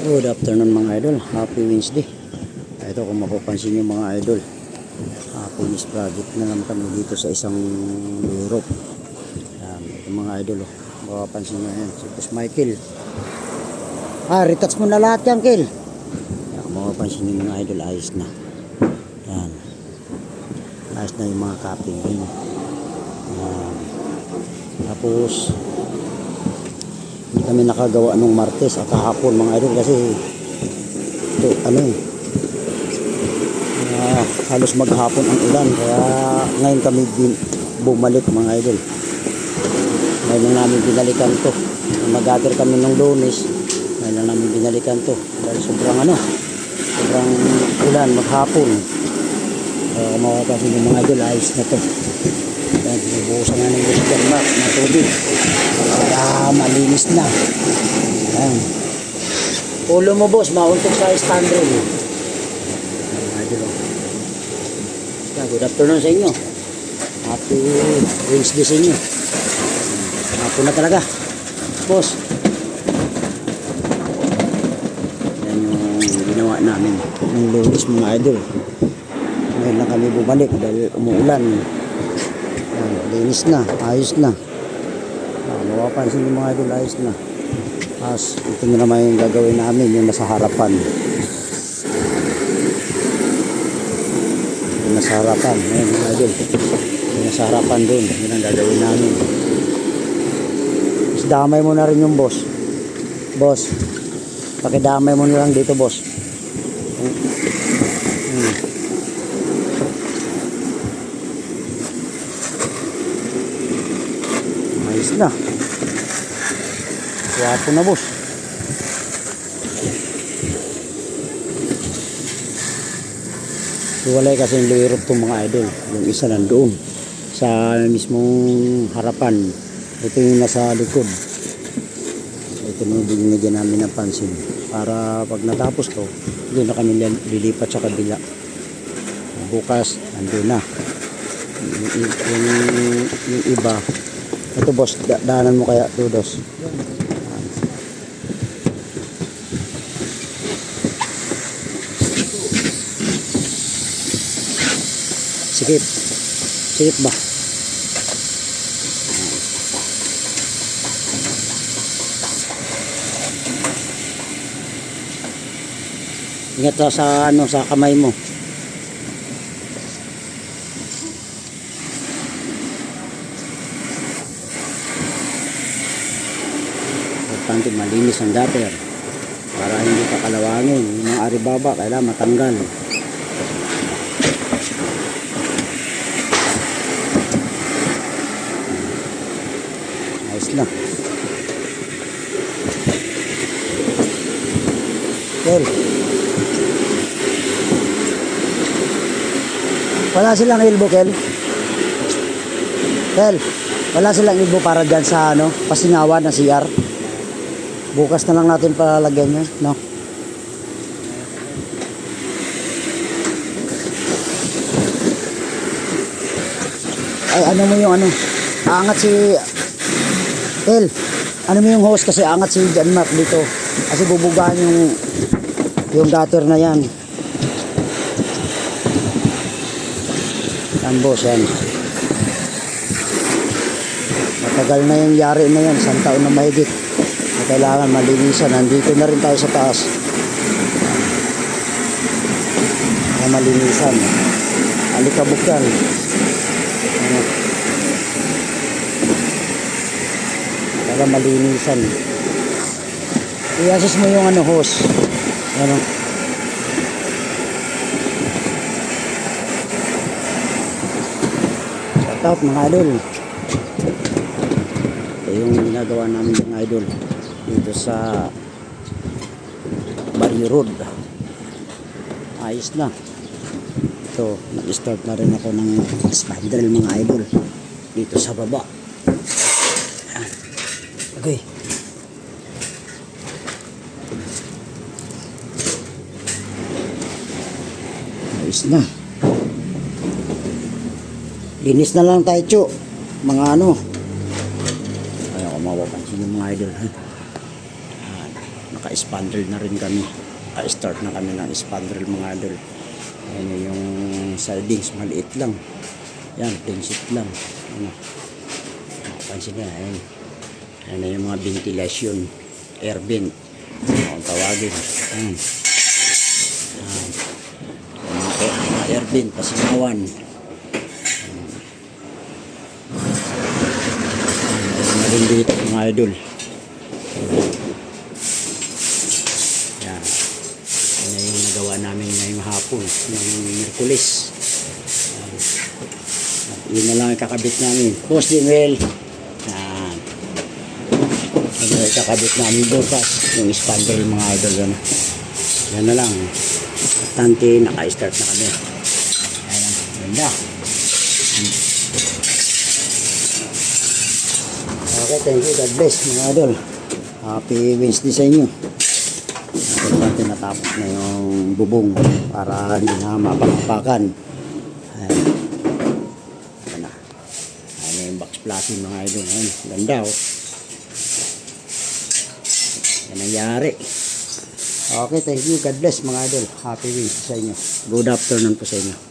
Good afternoon mga idol, happy Wednesday. Ito kung mapapansin nyo mga idol, finish project na naman kami dito sa isang Europe. Ito mga idol, mapapansin nyo yan, si Boss Michael. Retouch mo na lahat yan, Kel. Kung mapapansin nyo mga idol, ayos na yan, ayos na yung mga capping ring. Tapos hindi kami nakagawa nung Martes at kahapon mga idol kasi ito halos maghapon ang ulan, kaya ngayon kami bumalik mga idol. Ngayon lang namin binalikan to, mag-gather kami nung Lunes, ngayon lang namin binalikan to dahil sobrang ulan maghapon. Makakasin yung mga idol, ayos na to. Yan, bubuhusan nga ng Christian Max na tubig kaya malinis na. Yan, ulo mo boss, mauntok sa standard. Good afternoon sa inyo, happy Wednesday sa inyo. Hapon na talaga boss. Yan yung ginawa namin ng Lunes mga idol. Ngayon lang kami bumalik dahil umuulan. Linis na, ayos na. Mapapansin yung mga idol, ayos na. Tapos ito na naman yung gagawin namin, yung nasa harapan. Yung nasa harapan, ayun mga idol, yung nasa harapan dun, yun ang gagawin namin. Tapos damay mo na rin yung boss. Pakidamay mo na lang dito boss. Ayos na. Swapo na boss. Iwalay kasi yung Europe itong mga idol. Yung isa nandoon sa mismong harapan. Ito yung nasa likod. Ito yung binigyan namin ng pansin. Para pag natapos to, doon na kami lilipat sa kabila. Bukas, nandun na. Yung iba. Ito boss, daanan mo kaya ito boss. Sikip ba? Ingat sa kamay mo. Importante malinis ang gutter para hindi kakalawangin. Yung mga aribaba kailangan matanggal. Ayos na. Kel, wala silang elbow, Kel. Wala silang elbow para dyan sa pasingawan na CR. Bukas na lang natin palagyan yan, no? Ay, ano mo yung aangat si El, ano mo yung hose kasi angat si John Mark dito kasi bubugaan yung gutter na yan. Yan boss, yan matagal na yung yari na yan, 1 taon na mahigit. Kailangan malinisan. Nandito na rin tayo sa taas na malinisan. Alikabok yan. Para malinisan. I-assess mo yung hose. Shout out mga idol. Ito yung ginagawa namin mga idol dito sa Barrio Road. Ayos na. Ito, nag-start na rin ako ng spandrel mga idol dito sa baba. Okay. Ayos na. Linis na lang tayo, Chu. Mga ayaw ko mapapansin yung mga idol. spandrel na rin kami. Start na kami ng spandrel mga idol. Ayan yung sardines, maliit lang. Yan, pinsit lang. Ano, pansin nyo, ayan. Ayan yung mga ventilation, air vent. Ang tawagin. Ayan. Mga air vent, pasingawan. Ayan dito mga idol. Yan. Yan yung nagawa namin ngayong hapon ng Miyerkules. Yun na lang kakabit namin. Post din well. Yan. Yun na kakabit namin bukas. Yung spandrel mga idol. Yan, yan na lang. Tante, naka-start na kami. Ayan. Ganda. Okay, thank you. God bless mga idol. Happy Wednesday sa inyo. Natin natapos na yung bubong para hindi na mapapakan. Ayan. Ayan na. Ayan yung box plating mga idol. Ayan. Ganda oh. Yan nangyari. Okay, thank you. God bless mga idol. Happy Wednesday sa inyo. Good afternoon po sa inyo.